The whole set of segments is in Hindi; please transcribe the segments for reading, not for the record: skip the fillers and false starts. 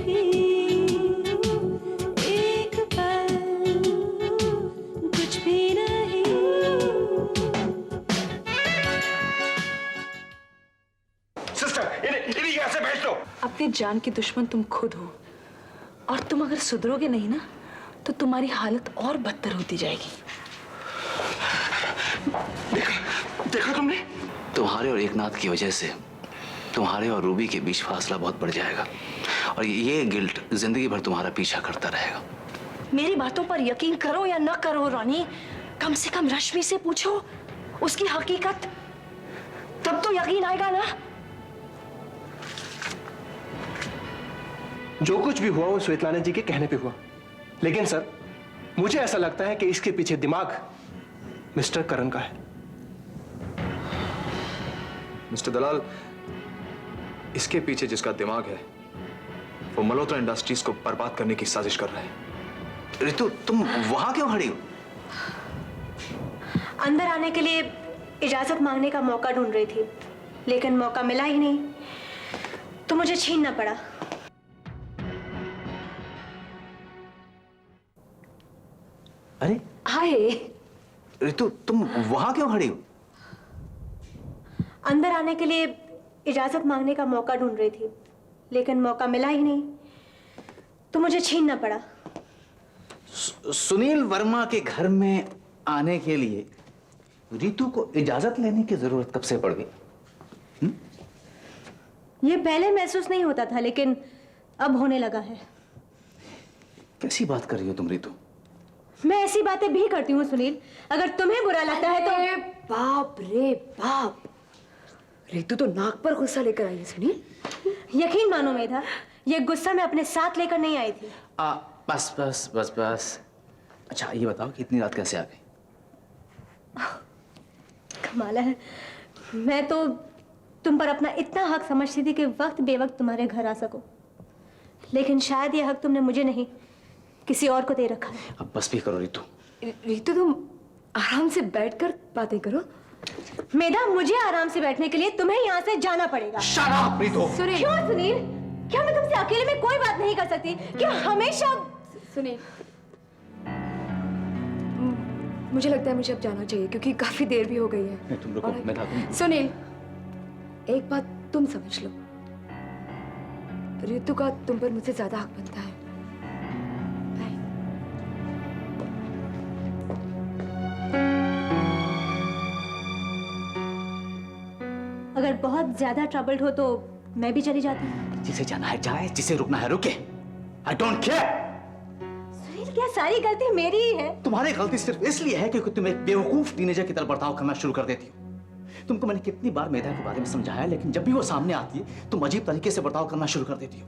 भी एक पल कुछ भी नहीं। सिस्टर, इन्हें यहाँ से भेज दो। अपनी जान के दुश्मन तुम खुद हो, और तुम अगर सुधरोगे नहीं ना तो तुम्हारी हालत और बदतर होती जाएगी। देखा तुमने? तुम्हारे और एकनाथ की वजह से तुम्हारे और रूबी के बीच फासला बहुत बढ़ जाएगा, और ये गिल्ट जिंदगी भर तुम्हारा पीछा करता रहेगा। मेरी बातों पर यकीन करो या न करो रानी, कम से कम रश्मि से पूछो उसकी हकीकत, तब तो यकीन आएगा ना। जो कुछ भी हुआ वो श्वेतलाना जी के कहने पे हुआ, लेकिन सर मुझे ऐसा लगता है कि इसके पीछे दिमाग मिस्टर करण का है। मिस्टर दलाल, इसके पीछे जिसका दिमाग है वो मल्होत्रा इंडस्ट्रीज को बर्बाद करने की साजिश कर रहा है। रितु, तुम वहां क्यों खड़ी हो? अंदर आने के लिए इजाजत मांगने का मौका ढूंढ रही थी, लेकिन मौका मिला ही नहीं तो मुझे छीनना पड़ा। अरे हाय रितु, तुम वहां क्यों खड़ी हो? अंदर आने के लिए इजाजत मांगने का मौका ढूंढ रही थी, लेकिन मौका मिला ही नहीं तो मुझे छीनना पड़ा। सुनील वर्मा के घर में आने के लिए रितु को इजाजत लेने की जरूरत कब से पड़ गई? ये पहले महसूस नहीं होता था, लेकिन अब होने लगा है। कैसी बात कर रही हो तुम रितु? मैं ऐसी बातें भी करती हूँ सुनील, अगर तुम्हें बुरा लगता है तो। बाप रे बाप, रितु तो नाक पर गुस्सा लेकर आई है सुनील। यकीन मानो मेधा, ये गुस्सा मैं अपने साथ लेकर नहीं आई थी। बस बस बस बस। अच्छा ये बताओ कि इतनी रात कैसे आ गई? कमाल है, मैं तो तुम पर अपना इतना हक समझती थी कि वक्त बेवक्त तुम्हारे घर आ सकूं, लेकिन शायद ये हक तुमने मुझे नहीं किसी और को दे रखा है। अब बस भी करो रितु। रितु तुम आराम से बैठकर बातें करो। मेधा, मुझे आराम से बैठने के लिए तुम्हें यहाँ से जाना पड़ेगा। Shut up, Ritu. सुनील, क्यों सुनील? क्या मैं तुमसे अकेले में कोई बात नहीं कर सकती? क्या हमेशा? सुनील, मुझे लगता है मुझे अब जाना चाहिए क्योंकि काफी देर भी हो गई है। नहीं, तुम रुको, मैं था तुम। सुनील, एक बात तुम समझ लो, रितु का तुम पर मुझसे ज्यादा हक बनता है। अगर बहुत ज्यादा ट्रबल्ड हो तो मैं भी चली जाती हूँ। जिसे जाना है जाए, जिसे रुकना है रुके। I don't care। सुनील, क्या सारी गलती मेरी ही है? तुम्हारी गलती सिर्फ इसलिए है क्योंकि तुम एक बेवकूफ टीनेजर की तरह बर्ताव करना शुरू कर देती हो। तुमको मैंने कितनी बार मेधा के बारे में समझाया, लेकिन जब भी वो सामने आती है तुम अजीब तरीके से बर्ताव करना शुरू कर देती हो।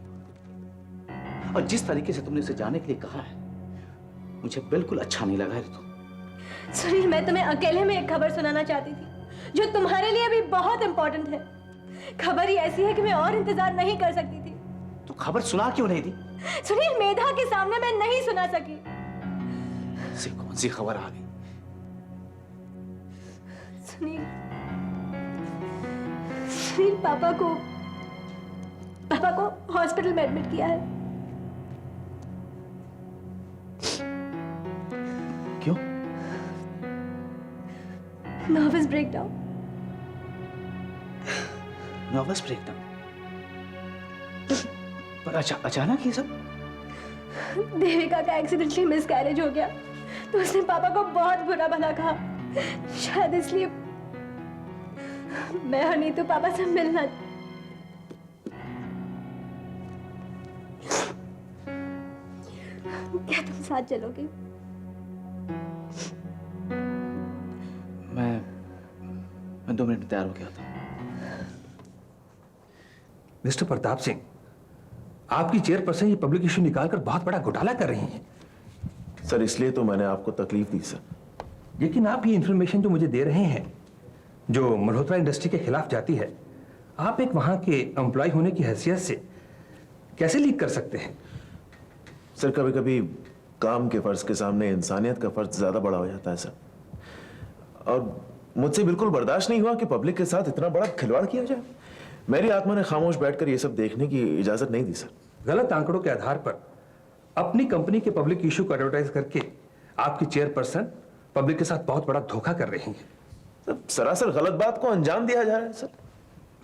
और जिस तरीके से तुमने उसे जाने के लिए कहा है मुझे बिल्कुल अच्छा नहीं लगा रितु। सुनील, मैं तुम्हें अकेले में एक खबर सुनाना चाहती थी जो तुम्हारे लिए भी बहुत इंपॉर्टेंट है। खबर ही ऐसी है कि मैं और इंतजार नहीं कर सकती थी। तो खबर सुना क्यों नहीं दी? सुनील, मेधा के सामने मैं नहीं सुना सकी। से कौन सी खबर आ गई? सुनील, सुनील, पापा को हॉस्पिटल में एडमिट किया है। क्यों? Nervous breakdown. Nervous breakdown? पर अचानक ये सब? देविका का एक्सीडेंटली मिसकैरेज हो गया तो उसने पापा को बहुत बुरा भला कहा। शायद इसलिए मैं और नीतू पापा से मिलना। क्या तुम साथ चलोगे? मैं 2 मिनट में तैयार हो गया था। मिस्टर प्रताप सिंह, आपकी चेयरपर्सन ये पब्लिक इश्यू निकालकर बहुत बड़ा घोटाला कर रही हैं। सर, इसलिए तो मैंने आपको तकलीफ दी सर। लेकिन आप ये इंफॉर्मेशन जो मुझे दे रहे हैं जो मल्होत्रा इंडस्ट्री के खिलाफ जाती है, आप एक वहां के एम्प्लॉय होने की हैसियत से कैसे लीक कर सकते हैं? सर, कभी कभी काम के फर्ज के सामने इंसानियत का फर्ज ज्यादा बड़ा हो जाता है सर। और मुझसे बिल्कुल बर्दाश्त नहीं हुआ कि पब्लिक के साथ इतना बड़ा खिलवाड़ किया जाए। मेरी आत्मा ने खामोश बैठकर ये सब देखने की इजाजत नहीं दी सर। गलत आंकड़ों के आधार पर अपनी कंपनी के पब्लिक इशू को एडवर्टाइज करके आपकी चेयरपर्सन पब्लिक के साथ बहुत बड़ा धोखा कर रही हैं। सर, सरासर गलत बात को अंजाम दिया जा रहा है सर।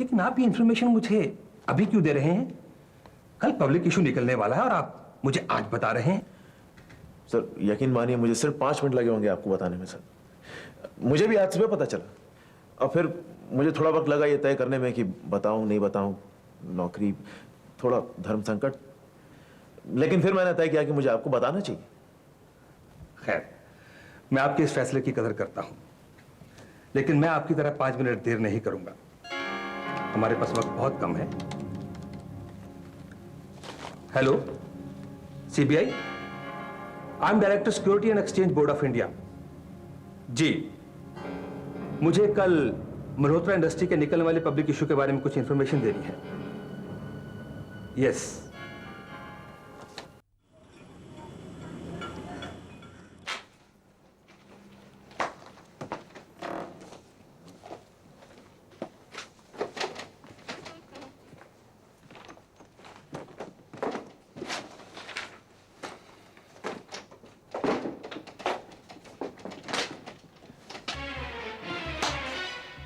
लेकिन आप ये इंफॉर्मेशन मुझे अभी क्यों दे रहे हैं? कल पब्लिक इशू निकलने वाला है और आप मुझे आज बता रहे हैं। सर यकीन मानिए मुझे सिर्फ 5 मिनट लगे होंगे आपको बताने में सर। मुझे भी आज सुबह पता चला और फिर मुझे थोड़ा वक्त लगा ये तय करने में कि बताऊं नहीं बताऊं, नौकरी, थोड़ा धर्म संकट, लेकिन फिर मैंने तय किया कि मुझे आपको बताना चाहिए। खैर, मैं आपके इस फैसले की कदर करता हूं, लेकिन मैं आपकी तरह 5 मिनट देर नहीं करूंगा। हमारे पास वक्त बहुत कम है। Hello, CBI, I am director security and exchange board of India. जी, मुझे कल मल्होत्रा इंडस्ट्री के निकलने वाले पब्लिक इशू के बारे में कुछ इंफॉर्मेशन देनी है। यस।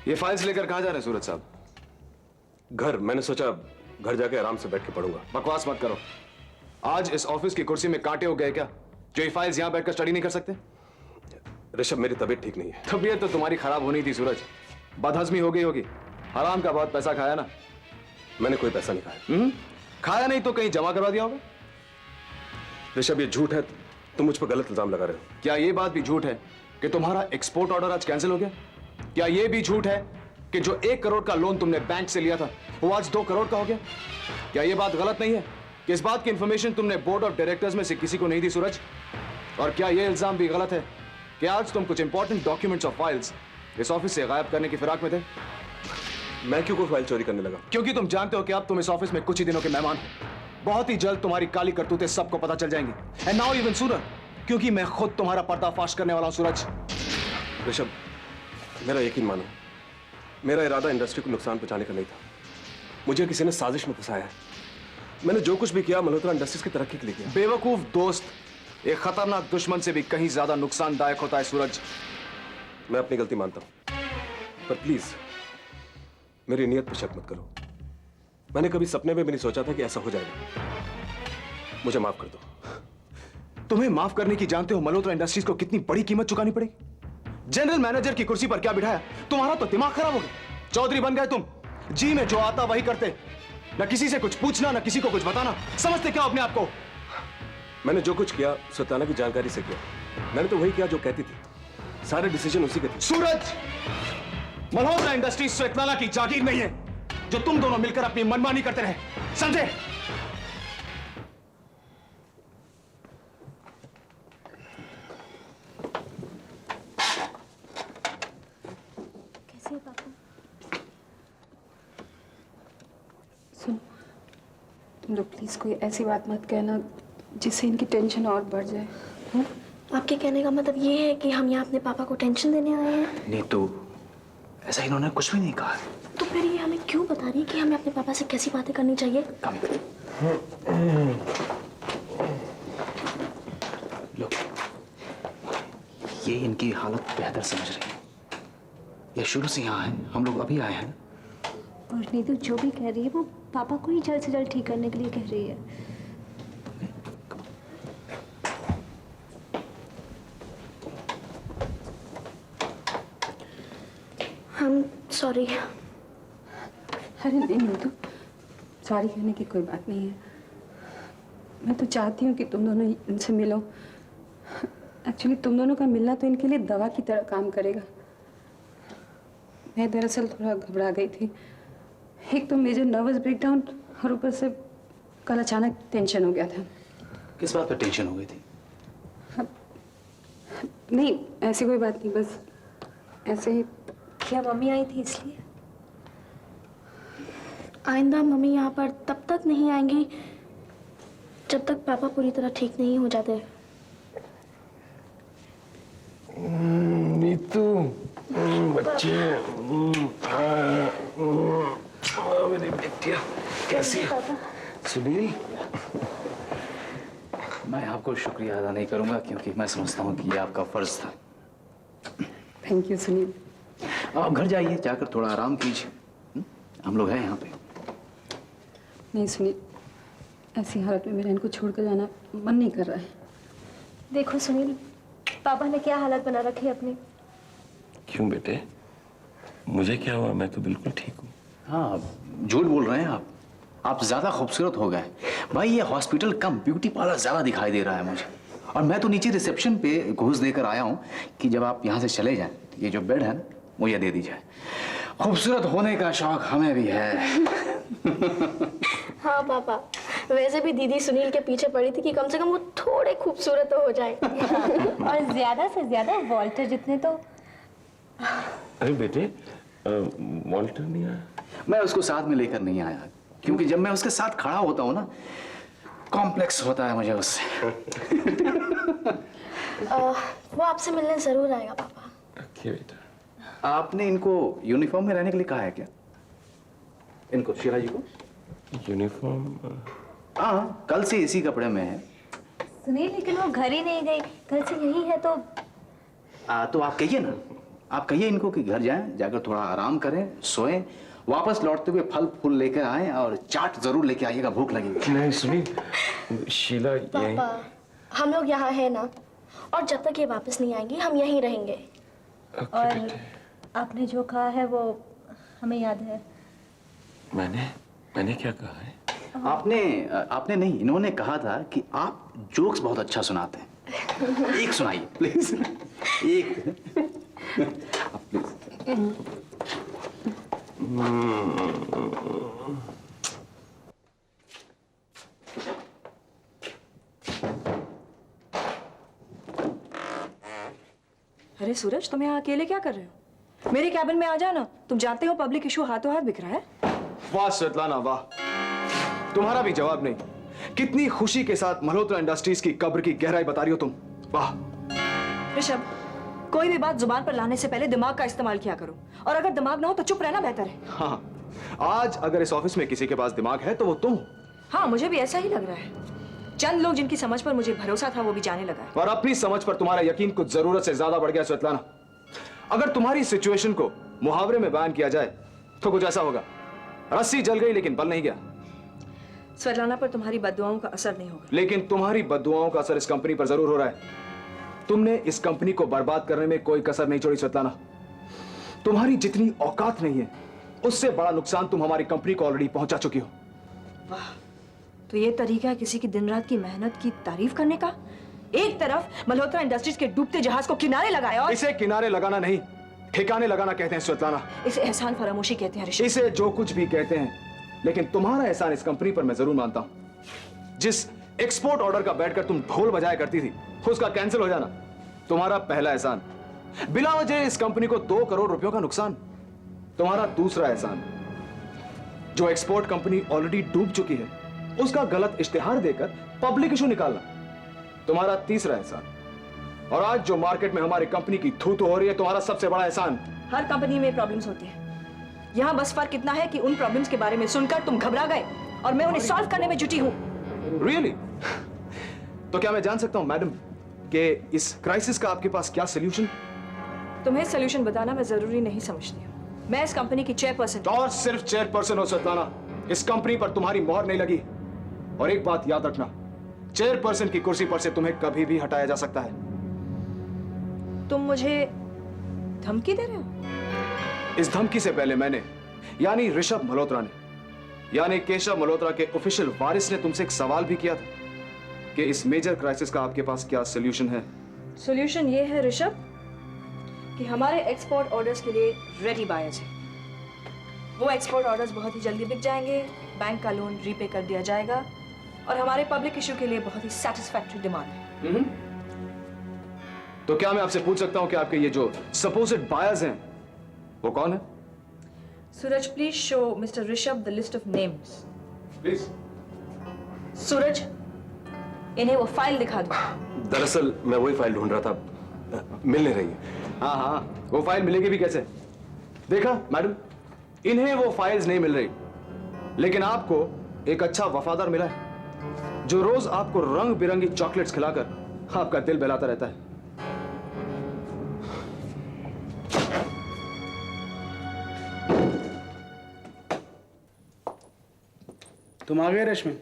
ये फाइल्स लेकर कहां जा रहे हैं सूरज साहब? घर। मैंने सोचा घर जाके आराम से बैठ के पढ़ूंगा। बकवास मत करो। आज इस ऑफिस की कुर्सी में कांटे हो गए क्या, जो ये फाइल्स यहां बैठकर स्टडी नहीं कर सकते? ऋषभ, मेरी तबीयत ठीक नहीं है। तबीयत तो तुम्हारी खराब होनी थी सूरज, बदहजमी हो गई होगी। हराम का बहुत पैसा खाया ना? मैंने कोई पैसा नहीं खाया। खाया नहीं तो कहीं जमा करवा दिया होगा। ऋषभ, ये झूठ है। तुम मुझ पर गलत इल्जाम लगा रहे हो। क्या ये बात भी झूठ है कि तुम्हारा एक्सपोर्ट ऑर्डर आज कैंसिल हो गया? क्या ये भी झूठ है कि जो 1 करोड़ का लोन तुमने बैंक से लिया था वो आज 2 करोड़ का हो गया? क्या ये बात गलत नहीं है कि इस बात की इंफॉर्मेशन तुमने बोर्ड ऑफ डायरेक्टर्स में से किसी को नहीं दी सूरज? और क्या ये इल्जाम भी गलत है कि आज तुम कुछ इंपॉर्टेंट डॉक्यूमेंट्स और फाइल्स इस ऑफिस से गायब करने की फिराक में थे? मैं क्यों कोई फाइल चोरी करने लगा? क्योंकि तुम जानते हो कि अब तुम इस ऑफिस में कुछ ही दिनों के मेहमान हो। बहुत ही जल्द तुम्हारी काली करतूतें सबको पता चल जाएंगी। एंड नाउ इवन सूरज, क्योंकि मैं खुद तुम्हारा पर्दाफाश करने वाला हूं सूरज। ऋषभ, मेरा यकीन मानो, मेरा इरादा इंडस्ट्री को नुकसान पहुंचाने का नहीं था। मुझे किसी ने साजिश में फंसाया है। मैंने जो कुछ भी किया मल्होत्रा इंडस्ट्रीज की तरक्की के लिए किया। बेवकूफ दोस्त, एक खतरनाक दुश्मन से भी कहीं ज्यादा नुकसानदायक होता है सूरज। मैं अपनी गलती मानता हूं, पर प्लीज मेरी नीयत पर शक मत करो। मैंने कभी सपने में भी नहीं सोचा था कि ऐसा हो जाएगा। मुझे माफ कर दो। तुम्हें माफ करने की जानते हो मल्होत्रा इंडस्ट्रीज को कितनी बड़ी कीमत चुकानी पड़ेगी? जनरल मैनेजर की कुर्सी पर क्या बिठाया? तुम्हारा तो दिमाग खराब हो गया। चौधरी बन गए तुम। जी में जो आता वही करते, न किसी से कुछ पूछना न किसी को कुछ बताना। समझते क्या अपने आप को? मैंने जो कुछ किया सुल्ताना की जानकारी से किया। मैंने तो वही किया जो कहती थी। सारे डिसीजन उसी के थे। सूरज, मल्होत्रा इंडस्ट्रीज स्वेतलाना की जागीर नहीं है जो तुम दोनों मिलकर अपनी मनमानी करते रहे, समझे? कैसे है पापा? सुनो, तुम लोग प्लीज कोई ऐसी बात मत कहना जिससे इनकी टेंशन और बढ़ जाए। आपके कहने का मतलब ये है कि हम यहाँ अपने पापा को टेंशन देने आए हैं? नीतू, ऐसा इन्होंने कुछ भी नहीं कहा। तो फिर ये हमें क्यों बता रही है कि हमें अपने पापा से कैसी बातें करनी चाहिए? लो, ये इनकी हालत बेहतर समझ रही है। ये शुरू से यहाँ है, हम लोग अभी आए हैं। और नीतू जो भी कह रही है वो पापा को ही जल्द से जल्द ठीक करने के लिए कह रही है। हम सॉरी। अरे नहीं नीतू, सॉरी कहने की कोई बात नहीं है। मैं तो चाहती हूँ कि तुम दोनों इनसे मिलो। एक्चुअली तुम दोनों का मिलना तो इनके लिए दवा की तरह काम करेगा। मैं दरअसल थोड़ा घबरा गई थी। एक तो मेजर नर्वस ब्रेकडाउन और ऊपर से कल अचानक टेंशन हो गया था। किस बात पर टेंशन हो गई थी? नहीं, ऐसी कोई बात नहीं, बस ऐसे ही। क्या मम्मी आई थी इसलिए? आइंदा मम्मी यहाँ पर तब तक नहीं आएंगी जब तक पापा पूरी तरह ठीक नहीं हो जाते। नीतू, बच्चे, मेरी बेटिया कैसी? सुनील, मैं आपको शुक्रिया अदा नहीं करूंगा क्योंकि मैं समझता हूँ कि ये आपका फर्ज था। Thank you Sunil. आप घर जाइए, जाकर थोड़ा आराम कीजिए। हम लोग हैं यहाँ पे। नहीं सुनील, ऐसी हालत में मेरा इनको छोड़कर जाना मन नहीं कर रहा है। देखो सुनील, पापा ने क्या हालत बना रखी है अपनी। क्यों बेटे, मुझे क्या हुआ? मैं तो बिल्कुल ठीक हूँ। हाँ, झूठ बोल रहे हैं आप ज्यादा खूबसूरत हो गए भाई। ये हॉस्पिटल कम ब्यूटी पार्लर ज्यादा दिखाई दे रहा है मुझे। और मैं तो नीचे रिसेप्शन पे घूस देकर आया हूँ कि जब आप यहाँ से चले जाएं तो ये जो बेड है वो ये दे दी जाए। खूबसूरत होने का शौक हमें भी है। हाँ पापा, वैसे भी दीदी सुनील के पीछे पड़ी थी कि कम से कम वो थोड़े खूबसूरत तो हो जाए। और ज्यादा से ज्यादा वॉल्टर जितने तो। अरे बेटे, वॉल्टर नहीं आया? मैं उसको साथ में लेकर नहीं आया क्योंकि जब मैं उसके साथ खड़ा होता हूँ ना, कॉम्प्लेक्स होता है मुझे उससे। वो आपसे मिलने जरूर आएगा पापा। रखिए बेटा। आपने इनको यूनिफॉर्म में रहने के लिए कहा है क्या? इनको, शीला जी को? यूनिफॉर्म? हाँ, कल से इसी कपड़े में है। सुनील लेकिन वो घर ही नहीं गई, घर से यही है तो। तो आप कहिए ना, आप कहिए इनको कि घर जाएं, जाकर थोड़ा आराम करें, सोएं, वापस लौटते हुए फल फूल लेकर आएं और चाट जरूर लेके आइएगा, भूख लगेगी। नहीं सुनी, शीला यही। पापा, हम लोग यहाँ हैं ना, और जब तक ये वापस नहीं आएंगी हम यहीं रहेंगे। और आपने जो कहा है वो हमें याद है। मैंने क्या कहा है? आपने नहीं, इन्होंने कहा था कि आप जोक्स बहुत अच्छा सुनाते हैं। एक सुनाइए प्लीज, एक। प्लीज। अरे सूरज, तुम यहाँ अकेले क्या कर रहे हो? मेरे कैबिन में आ जाना। तुम जानते हो पब्लिक इशू हाथों हाथ बिक रहा है। वाह स्वेतलाना वाह, तुम्हारा भी जवाब नहीं। कितनी खुशी के साथ मल्होत्रा इंडस्ट्रीज की कब्र की गहराई बता रही हो तुम। वाह ऋषभ, कोई भी बात जुबान पर लाने से पहले दिमाग का इस्तेमाल किया करो, और अगर दिमाग ना हो तो चुप रहना बेहतर है। हाँ, आज अगर इस ऑफिस में किसी के पास दिमाग है तो वो तुम हो। हाँ, मुझे भी ऐसा ही लग रहा है। चंद लोग जिनकी समझ पर मुझे भरोसा था वो भी जाने लगा है। और अपनी समझ पर तुम्हारा यकीन कुछ जरूरत से ज्यादा बढ़ गया स्वेतलाना। अगर तुम्हारी सिचुएशन को मुहावरे में बयान किया जाए तो कुछ ऐसा होगा, रस्सी जल गई लेकिन बल नहीं गया। स्वेतलाना पर तुम्हारी बद्दुआओं का असर नहीं होगा। लेकिन तुम्हारी बद्दुआओं का असर इस कंपनी पर जरूर हो रहा है। तुमने इस कंपनी को बर्बाद करने में कोई कसर नहीं छोड़ी स्वेतलाना। तुम्हारी जितनी औकात नहीं है उससे बड़ा नुकसान तुम हमारी कंपनी को ऑलरेडी पहुंचा चुकी हो। वाह, तो ये तरीका है किसी की दिन रात की मेहनत की तारीफ करने का। एक तरफ मल्होत्रा इंडस्ट्रीज के डूबते जहाज को किनारे लगाया और इसे किनारे लगाना नहीं, ठिकाने लगाना कहते हैं स्वेतलाना। इसे एहसान फरामोशी कहते हैं ऋषि। इसे जो कुछ भी कहते हैं, लेकिन तुम्हारा एहसान इस कंपनी पर मैं जरूर मानता हूं। जिस एक्सपोर्ट ऑर्डर का बैठकर तुम ढोल बजाया करती थी उसका कैंसिल हो जाना तुम्हारा पहला एहसान। बिना वजह इस कंपनी को 2 करोड़ रुपयों का नुकसान तुम्हारा दूसरा एहसान। जो एक्सपोर्ट कंपनी ऑलरेडी डूब चुकी है उसका गलत इश्तिहार देकर पब्लिक इशू निकालना तुम्हारा तीसरा एहसान। और आज जो मार्केट में हमारी कंपनी की थू-थू हो रही है तुम्हारा सबसे बड़ा एहसान। हर कंपनी में प्रॉब्लम्स होती है। यहाँ बस फर्क इतना है कि उन प्रॉब्लम्स के बारे में सुनकर तुम घबरा गए और मैं उन्हें सॉल्व करने में जुटी हूँ। Really? तो क्या मैं जान सकता हूँ मैडम कि इस क्राइसिस का आपके पास क्या सोल्यूशन? तुम्हें सोल्यूशन बताना मैं जरूरी नहीं समझती हूँ। मैं इस कंपनी की चेयरपर्सन। और सिर्फ चेयरपर्सन हो स्वेतलाना, इस कंपनी पर तुम्हारी मोहर नहीं लगी। और एक बात याद रखना, चेयरपर्सन की कुर्सी पर से तुम्हें कभी भी हटाया जा सकता है। तुम मुझे धमकी दे रहे हो? इस धमकी से पहले मैंने, यानी ऋषभ मल्होत्रा ने, यानी केशव मल्होत्रा के ऑफिशियल वारिस ने तुमसे एक सवाल भी किया था कि इस मेजर क्राइसिस का आपके पास क्या सोल्यूशन है। सोल्यूशन ये है ऋषभ कि हमारे एक्सपोर्ट ऑर्डर्स के लिए रेडी बायर्स हैं। वो एक्सपोर्ट ऑर्डर्स बहुत ही जल्दी बिक जाएंगे, बैंक का लोन रीपे कर दिया जाएगा और हमारे पब्लिक इशू के लिए बहुत ही सैटिस्फैक्टरी डिमांड है। तो क्या मैं आपसे पूछ सकता हूं कि आपके ये जो सपोज्ड बायर्स हैं वो कौन है? Suraj, please show mister Rishabh the list of names. Please. Suraj, इन्हें वो फाइल दिखा दो। दरअसल मैं वही फाइल ढूंढ रहा था, मिल नहीं रही है। हाँ हाँ, वो फाइल मिलेगी भी कैसे? देखा मैडम, इन्हें वो फाइल्स नहीं मिल रही, लेकिन आपको एक अच्छा वफादार मिला है। जो रोज आपको रंग बिरंगी चॉकलेट्स खिलाकर आपका दिल बहलाता रहता है। तुम आ गए रश्मि?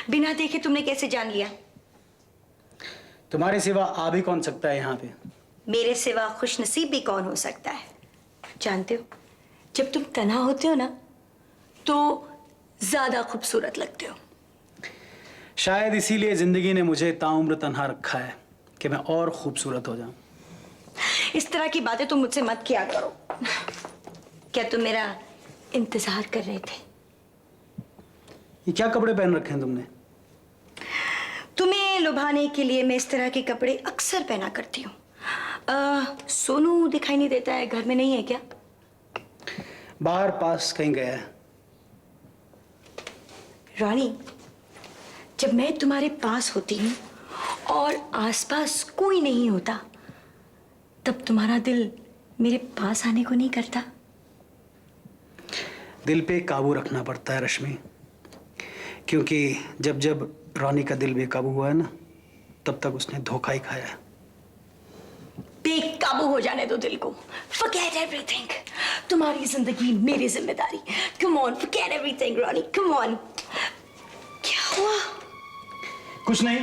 बिना देखे तुमने कैसे जान लिया? तुम्हारे सिवा आ भी कौन सकता है यहाँ पे? मेरे सिवा खुशनसीब भी कौन हो सकता है? जानते हो, जब तुम तन्हा होते हो ना तो ज्यादा खूबसूरत लगते हो। शायद इसीलिए जिंदगी ने मुझे ताउम्र तन्हा रखा है कि मैं और खूबसूरत हो जाऊं। इस तरह की बातें तुम मुझसे मत किया करो। क्या तुम मेरा इंतजार कर रहे थे? ये क्या कपड़े पहन रखे हैं तुमने? तुम्हें लुभाने के लिए मैं इस तरह के कपड़े अक्सर पहना करती हूँ। सोनू दिखाई नहीं देता है, घर में नहीं है क्या? बाहर पास कहीं गया है। रानी, जब मैं तुम्हारे पास होती हूँ और आसपास कोई नहीं होता, तब तुम्हारा दिल मेरे पास आने को नहीं करता। दिल पे काबू रखना पड़ता है रश्मि, क्योंकि जब जब रानी का दिल बेकाबू हुआ है ना, तब तक उसने धोखा ही खाया है। बेकाबू हो जाने दो दिल को। Forget everything. तुम्हारी जिंदगी मेरी जिम्मेदारी। Come on, forget everything, Rani. Come on. क्या हुआ? कुछ नहीं,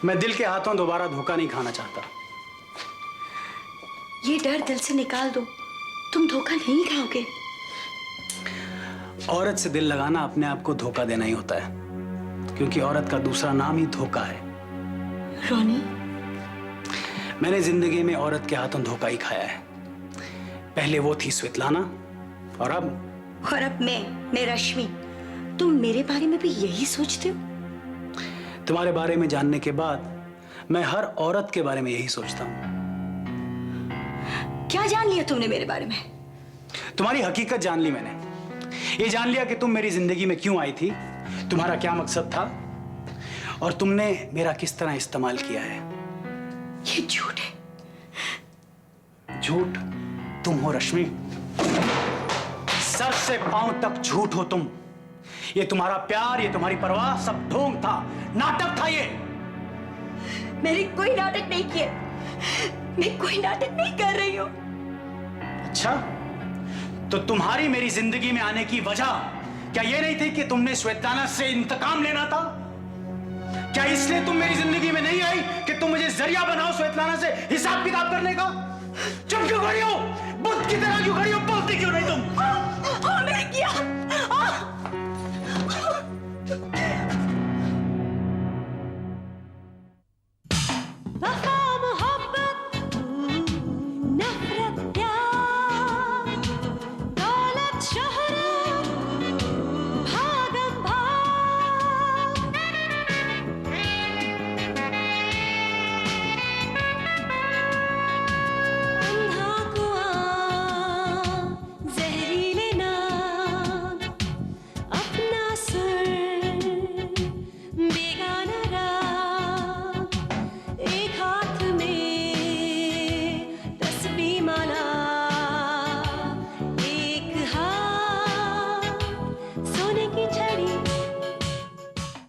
मैं दिल के हाथों दोबारा धोखा नहीं खाना चाहता। ये डर दिल से निकाल दो, तुम धोखा नहीं खाओगे। औरत से दिल लगाना अपने आप को धोखा देना ही होता है, क्योंकि औरत का दूसरा नाम ही धोखा है। रोनी, मैंने जिंदगी में औरत के हाथों धोखा ही खाया है। पहले वो थी स्वेतलाना, और अब मैं रश्मि। तुम मेरे बारे में भी यही सोचते हो? तुम्हारे बारे में जानने के बाद मैं हर औरत के बारे में यही सोचता हूँ। क्या जान लिया तुमने मेरे बारे में? तुम्हारी हकीकत जान ली मैंने। ये जान लिया कि तुम मेरी जिंदगी में क्यों आई थी, तुम्हारा क्या मकसद था, और तुमने मेरा किस तरह इस्तेमाल किया है। ये झूठ है। झूठ तुम हो रश्मि, सर से पांव तक झूठ हो तुम। ये तुम्हारा प्यार, ये तुम्हारी परवाह सब ढोंग था, नाटक था ये। मैंने कोई नाटक नहीं किया। मैं कोई नाटक नहीं कर रही हूँ। अच्छा, तो तुम्हारी मेरी जिंदगी में आने की वजह क्या ये नहीं थी कि तुमने श्वेताना से इंतकाम लेना था? क्या इसलिए तुम मेरी जिंदगी में नहीं आई कि तुम मुझे जरिया बनाओ श्वेताना से हिसाब किताब करने का? चुप क्यों खड़ी हो? बुद्ध की तरह क्यों खड़ी हो? बोलती क्यों नहीं तुम? मैंने किया।